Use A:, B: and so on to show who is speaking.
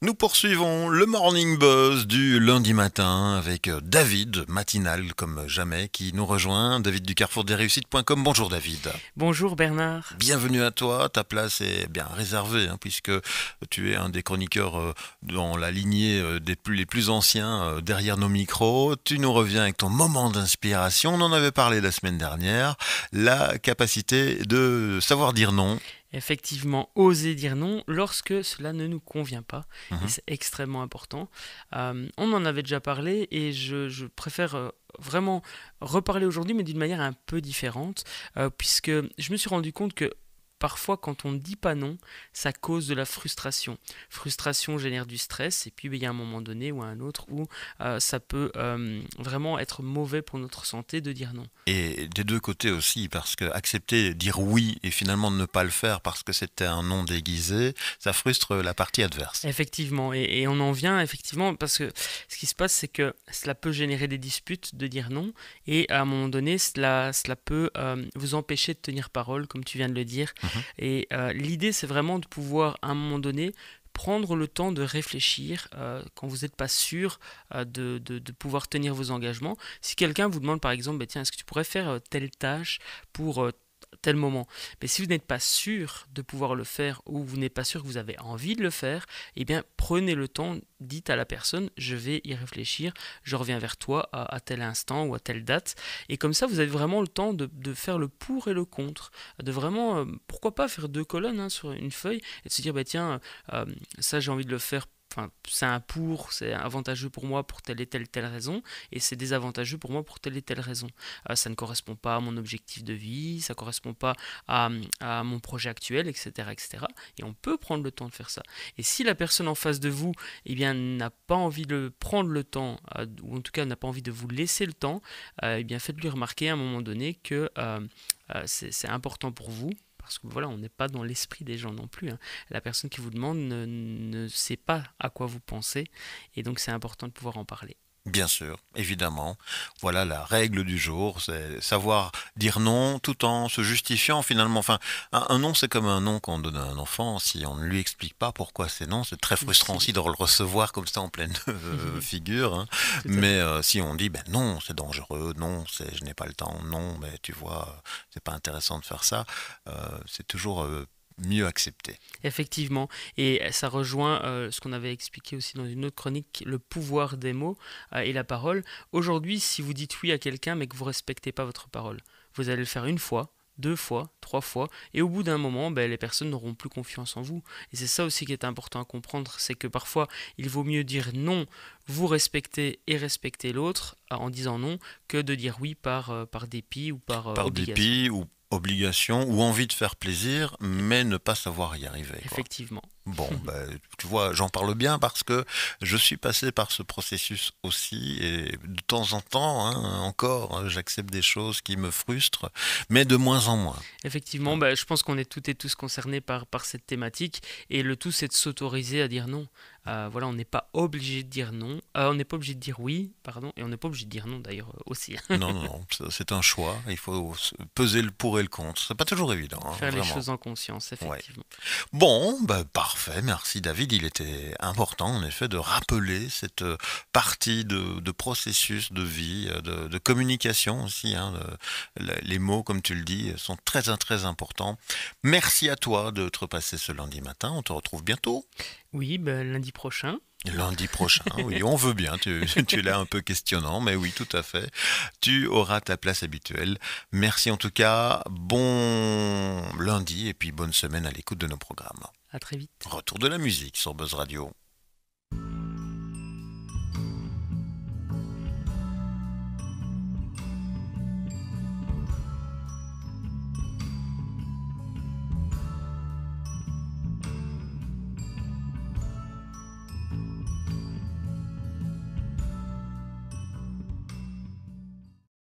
A: Nous poursuivons le Morning Buzz du lundi matin avec David, matinal comme jamais, qui nous rejoint. David du Carrefour des Réussites.com. Bonjour David.
B: Bonjour Bernard.
A: Bienvenue à toi. Ta place est bien réservée puisque tu es un des chroniqueurs dans la lignée les plus anciens derrière nos micros. Tu nous reviens avec ton moment d'inspiration. On en avait parlé la semaine dernière. La capacité de savoir dire non.
B: Effectivement, oser dire non lorsque cela ne nous convient pas, et
A: Mhm.
B: c'est extrêmement important. On en avait déjà parlé et je préfère vraiment reparler aujourd'hui, mais d'une manière un peu différente, puisque je me suis rendu compte que parfois quand on ne dit pas non, ça cause de la frustration. Frustration génère du stress, et puis il y a un moment donné ou un autre où ça peut vraiment être mauvais pour notre santé de dire non.
A: Et des deux côtés aussi, parce que accepter, dire oui et finalement ne pas le faire parce que c'était un non déguisé, ça frustre la partie adverse.
B: Effectivement, et on en vient effectivement parce que ce qui se passe, c'est que cela peut générer des disputes de dire non, et à un moment donné, cela peut vous empêcher de tenir parole, comme tu viens de le dire.
A: Mhm.
B: Et l'idée, c'est vraiment de pouvoir, à un moment donné, prendre le temps de réfléchir quand vous n'êtes pas sûr de pouvoir tenir vos engagements. Si quelqu'un vous demande par exemple, bah, tiens, est-ce que tu pourrais faire telle tâche pour tel moment. Mais si vous n'êtes pas sûr de pouvoir le faire ou vous n'êtes pas sûr que vous avez envie de le faire, eh bien prenez le temps, dites à la personne, je vais y réfléchir, je reviens vers toi à tel instant ou à telle date. Et comme ça, vous avez vraiment le temps de faire le pour et le contre, de vraiment, pourquoi pas faire deux colonnes sur une feuille et de se dire, bah tiens, ça j'ai envie de le faire. Enfin, c'est un pour, c'est avantageux pour moi pour telle et telle raison, et c'est désavantageux pour moi pour telle et telle raison. Ça ne correspond pas à mon objectif de vie, ça ne correspond pas à mon projet actuel, etc., etc. Et on peut prendre le temps de faire ça. Et si la personne en face de vous, eh bien, n'a pas envie de prendre le temps, ou en tout cas n'a pas envie de vous laisser le temps, eh bien, faites-lui remarquer à un moment donné que c'est important pour vous. Parce que voilà, on n'est pas dans l'esprit des gens non plus. La personne qui vous demande ne sait pas à quoi vous pensez. Et donc c'est important de pouvoir en parler.
A: Bien sûr, évidemment. Voilà la règle du jour, c'est savoir dire non tout en se justifiant finalement. Enfin, un non, c'est comme un non qu'on donne à un enfant. Si on ne lui explique pas pourquoi c'est non, c'est très frustrant aussi de le recevoir comme ça en pleine figure.
B: Tout à
A: Mais
B: fait.
A: si on dit ben non, c'est dangereux, non, c'est je n'ai pas le temps, non, mais tu vois, c'est pas intéressant de faire ça. C'est toujours mieux accepté.
B: Effectivement, et ça rejoint ce qu'on avait expliqué aussi dans une autre chronique, le pouvoir des mots et la parole. Aujourd'hui, si vous dites oui à quelqu'un mais que vous respectez pas votre parole, vous allez le faire une fois, deux fois, trois fois, et au bout d'un moment, ben, les personnes n'auront plus confiance en vous. Et c'est ça aussi qui est important à comprendre, c'est que parfois, il vaut mieux dire non, vous respectez et respectez l'autre en disant non, que de dire oui par dépit ou par
A: Par
B: obligation.
A: dépit ou obligation ou envie de faire plaisir, mais ne pas savoir y arriver, quoi.
B: Effectivement.
A: Bon, ben, tu vois, j'en parle bien parce que je suis passé par ce processus aussi et de temps en temps, encore, j'accepte des choses qui me frustrent, mais de moins en moins.
B: Effectivement,
A: Hein.
B: bah, je pense qu'on est toutes et tous concernés par cette thématique, et le tout c'est de s'autoriser à dire non. Voilà, on n'est pas obligé de dire non, on n'est pas obligé de dire oui, pardon, et on n'est pas obligé de dire non d'ailleurs aussi.
A: Non, non, non, c'est un choix. Il faut peser le pour et le contre. C'est pas toujours évident,
B: Faire les
A: vraiment.
B: choses en conscience,
A: Ouais.
B: effectivement.
A: Bon, bah parfait, merci David. Il était important en effet de rappeler cette partie de processus de vie, de communication aussi. Les mots, comme tu le dis, sont très importants. Merci à toi de te repasser ce lundi matin. On te retrouve bientôt.
B: Oui, bah, lundi prochain.
A: Lundi prochain, oui, on veut bien. Tu es là un peu questionnant, mais oui, tout à fait. Tu auras ta place habituelle. Merci en tout cas. Bon lundi et puis bonne semaine à l'écoute de nos programmes.
B: À très vite.
A: Retour de la musique sur Buzz Radio.